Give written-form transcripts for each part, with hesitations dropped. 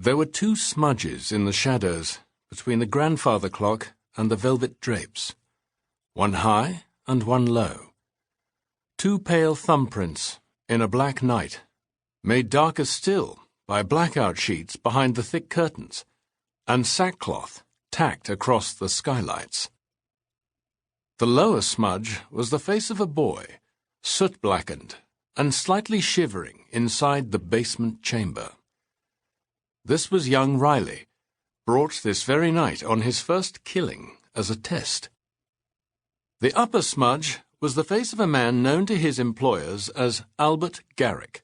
There were two smudges in the shadows between the grandfather clock and the velvet drapes, one high and one low. Two pale thumbprints in a black night, made darker still by blackout sheets behind the thick curtains, and sackcloth tacked across the skylights. The lower smudge was the face of a boy, soot-blackened and slightly shivering inside the basement chamber. This was young Riley, brought this very night on his first killing as a test. The upper smudge was the face of a man known to his employers as Albert Garrick,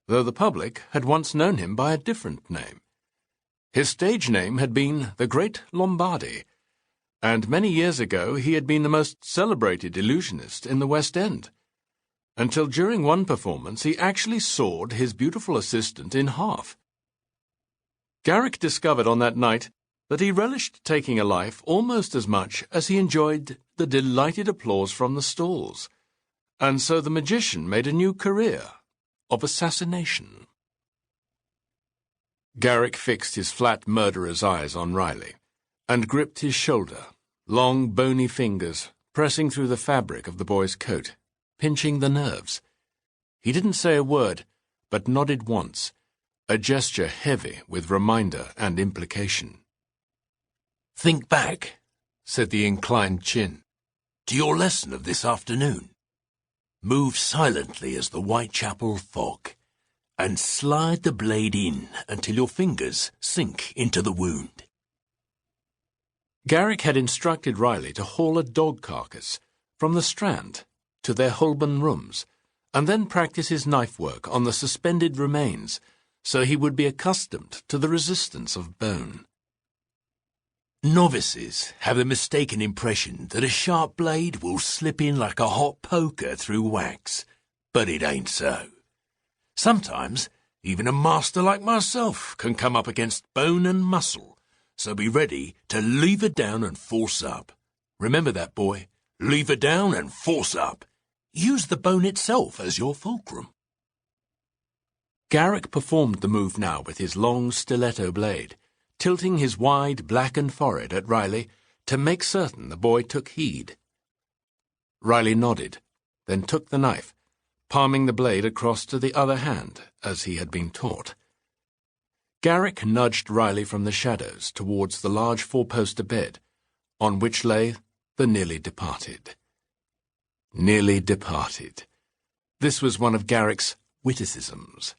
though the public had once known him by a different name. His stage name had been the Great Lombardy, and many years ago he had been the most celebrated illusionist in the West End, until during one performance he actually sawed his beautiful assistant in half. Garrick discovered on that night that he relished taking a life almost as much as he enjoyed the delighted applause from the stalls, and so the magician made a new career of assassination. Garrick fixed his flat murderer's eyes on Riley, and gripped his shoulder, long bony fingers pressing through the fabric of the boy's coat, pinching the nerves. He didn't say a word, but nodded once, a gesture heavy with reminder and implication. "Think back," said the inclined chin, "to your lesson of this afternoon. Move silently as the Whitechapel fog, and slide the blade in until your fingers sink into the wound." Garrick had instructed Riley to haul a dog carcass from the Strand to their Holborn rooms, and then practice his knife work on the suspended remains, so he would be accustomed to the resistance of bone. Novices have the mistaken impression that a sharp blade will slip in like a hot poker through wax, but it ain't so. Sometimes even a master like myself can come up against bone and muscle, so be ready to lever down and force up. Remember that, boy. Lever down and force up. Use the bone itself as your fulcrum. Garrick performed the move now with his long stiletto blade, tilting his wide, blackened forehead at Riley to make certain the boy took heed. Riley nodded, then took the knife, palming the blade across to the other hand, as he had been taught. Garrick nudged Riley from the shadows towards the large four-poster bed, on which lay the nearly departed. Nearly departed. This was one of Garrick's witticisms.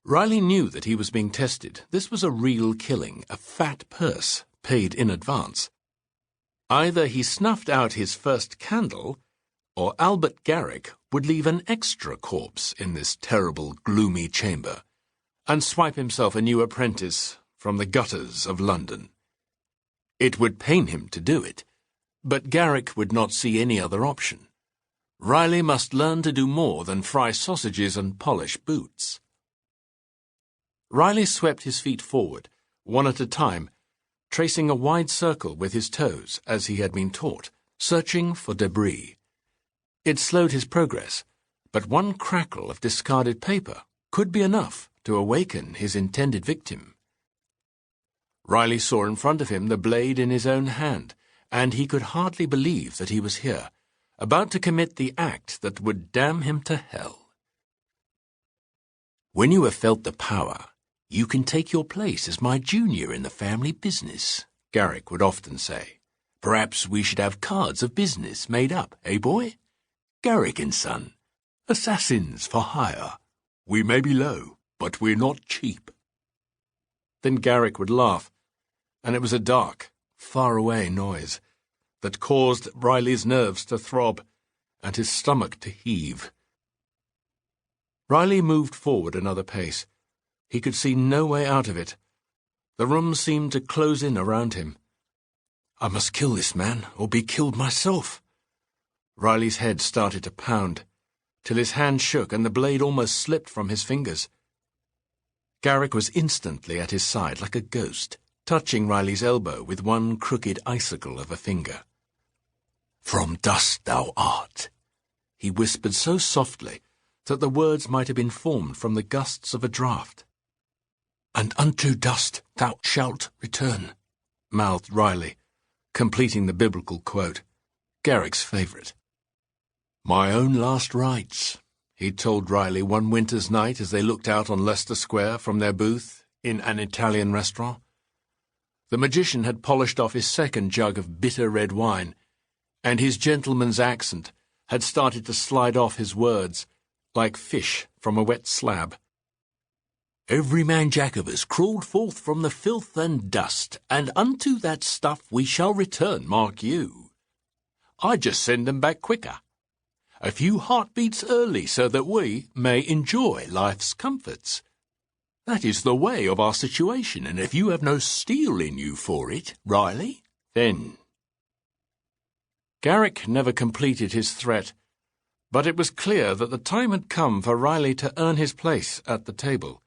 Riley knew that he was being tested. This was a real killing, a fat purse, paid in advance. Either he snuffed out his first candle, or Albert Garrick would leave an extra corpse in this terrible, gloomy chamber, and swipe himself a new apprentice from the gutters of London. It would pain him to do it, but Garrick would not see any other option. Riley must learn to do more than fry sausages and polish boots. Riley swept his feet forward, one at a time, tracing a wide circle with his toes, as he had been taught, searching for debris. It slowed his progress, but one crackle of discarded paper could be enough to awaken his intended victim. Riley saw in front of him the blade in his own hand, and he could hardly believe that he was here, about to commit the act that would damn him to hell. "When you have felt the power, you can take your place as my junior in the family business," Garrick would often say. "Perhaps we should have cards of business made up, eh, boy? Garrick and Son, assassins for hire. We may be low, but we're not cheap." Then Garrick would laugh, and it was a dark, far-away noise that caused Riley's nerves to throb and his stomach to heave. Riley moved forward another pace. He could see no way out of it. The room seemed to close in around him. "I must kill this man, or be killed myself." Riley's head started to pound, till his hand shook and the blade almost slipped from his fingers. Garrick was instantly at his side like a ghost, touching Riley's elbow with one crooked icicle of a finger. "From dust thou art," he whispered so softly that the words might have been formed from the gusts of a draught. "And unto dust thou shalt return," mouthed Riley, completing the biblical quote, Garrick's favourite. "My own last rites," he'd told Riley one winter's night as they looked out on Leicester Square from their booth in an Italian restaurant. The magician had polished off his second jug of bitter red wine, and his gentleman's accent had started to slide off his words like fish from a wet slab. "Every man jack of us crawled forth from the filth and dust, and unto that stuff we shall return, mark you. I just send them back quicker, a few heartbeats early, so that we may enjoy life's comforts. That is the way of our situation, and if you have no steel in you for it, Riley, then—" Garrick never completed his threat, but it was clear that the time had come for Riley to earn his place at the table.